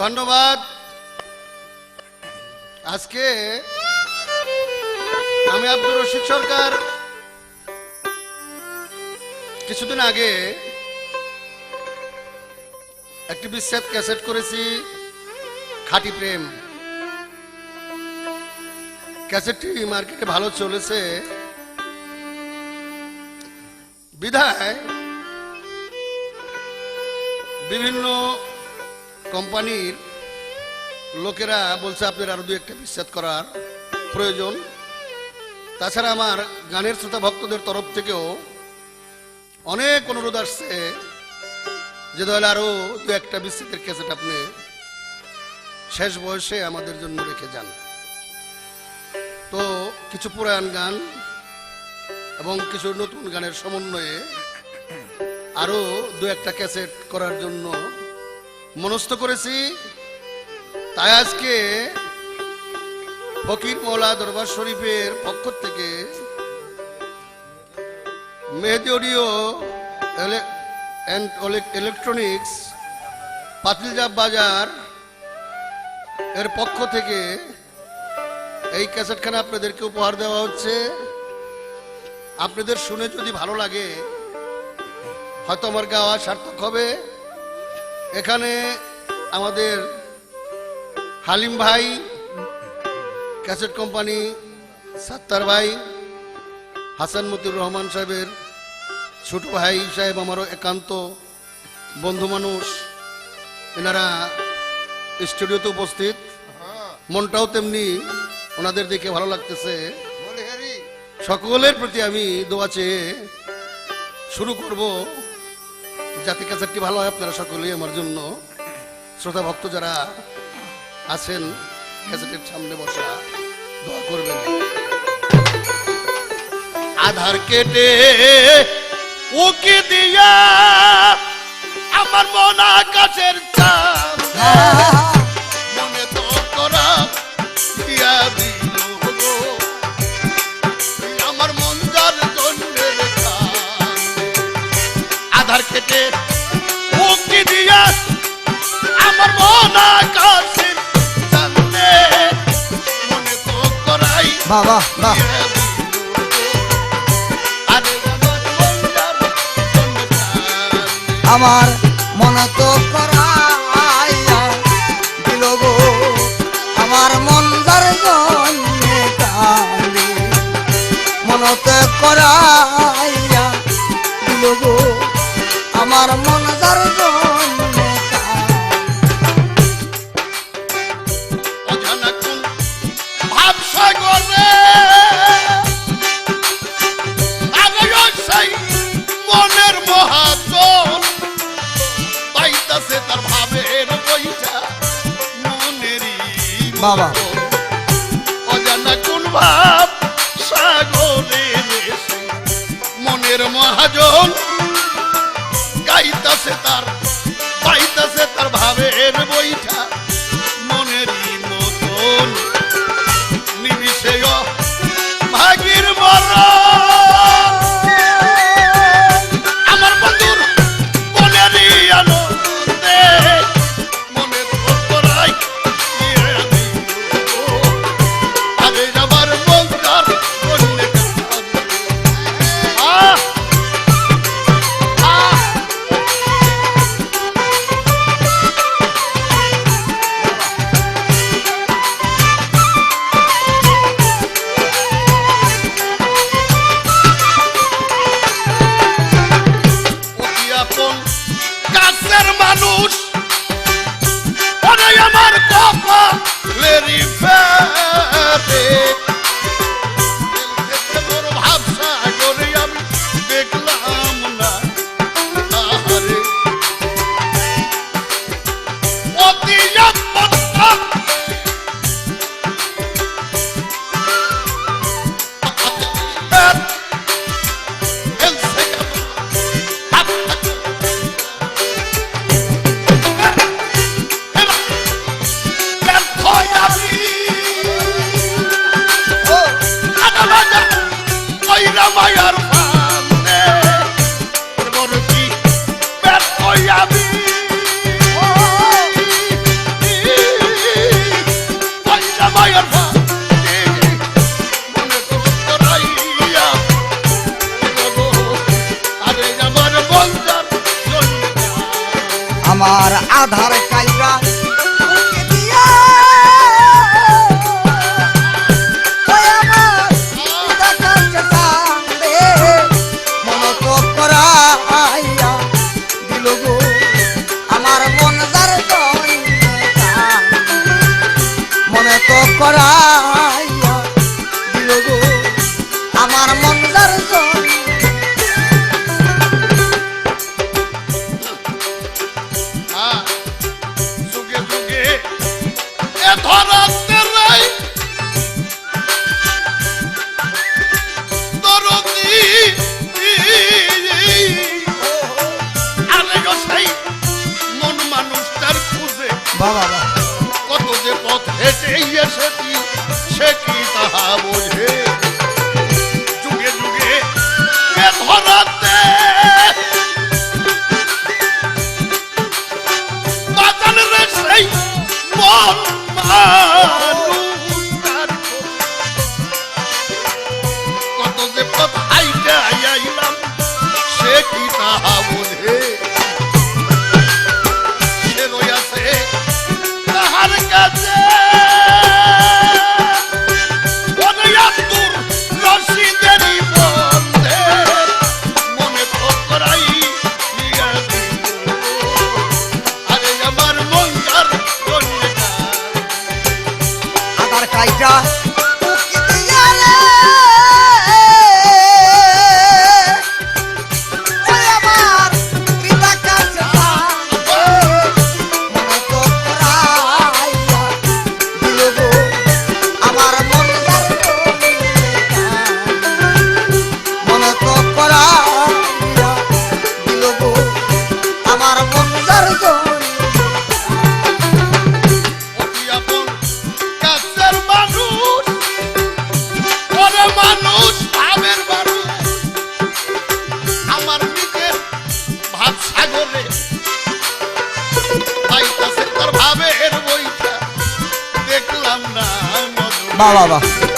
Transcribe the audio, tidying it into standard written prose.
ধন্যবাদ। আজকে আমি আব্দুর রশিদ সরকার কিছুদিন আগে একটি বিচ্ছেদ ক্যাসেট করেছি, খাঁটি প্রেম। ক্যাসেটটি মার্কেটে ভালো চলেছে বিধায় বিভিন্ন কোম্পানির লোকেরা বলছে আপনার আরো দু একটা বিচ্ছেদ করার প্রয়োজন। তাছাড়া আমার গানের শ্রোতা ভক্তদের তরফ থেকেও অনেক অনুরোধ আসছে যে দলে আরো দু একটা বিচ্ছেদের ক্যাসেট আপনি শেষ বয়সে আমাদের জন্য রেখে যান। তো কিছু পুরান গান এবং কিছু নতুন গানের সমন্বয়ে আরো দু একটা ক্যাসেট করার জন্য মনস্থ করেছি। তাই আজকে ফকির মওলা দরবার শরীফের পক্ষ থেকে মেহেদি অডিও ইলেকট্রনিক্স পাতিলজাব বাজার এর পক্ষ থেকে এই ক্যাসেটখানা আপনাদেরকে উপহার দেওয়া হচ্ছে। আপনাদের শুনে যদি ভালো লাগে হয়তো আমার গাওয়া সার্থক হবে। এখানে আমাদের হালিম ভাই, ক্যাসেট কোম্পানি সাত্তার ভাই, হাসান মতিউর রহমান সাহেবের ছোট ভাই সাহেব, আমারও একান্ত বন্ধু মানুষ, এনারা স্টুডিওতে উপস্থিত। মনটাও তেমনি ওনাদের দেখে ভালো লাগতেছে। সকলের প্রতি আমি দোয়া চেয়ে শুরু করব, যাতে ক্যাসেটটি ভালো হয়। আপনারা সকলেই আমার জন্য, শ্রোতা ভক্ত যারা আছেন ক্যাসেটের সামনে বসা, দোয়া করবেন। আধার কেটে উকি দিয়া আমার মন আকাশের চাঁদ মনে তো করা দিয়া দিল গো, আমার মন যার জন্যে আধার কেটে উকি দিয়া আমার মন আকাশের চাঁদ মনে তো করাই বাবা বাহ আমার মন তো করাইয়া দিল গো, আমার মন যার জন্যে কান্দে মন তো করাইয়া দিল গো, আমার মন যার জন্যে অজানা কোন ভাবসাগরে সেই মনের মহাজন পাইতাছে তার ভাবের বইটা মনেরই বাবা। অজানা কোন ভাব সাগরে মনের মহাজন গাইতাছে তার, পাইতাছে তার ভাবের বইটা মনেরই মতন নিমিষে ভাগির মরণ। বাহ বাহ বাহ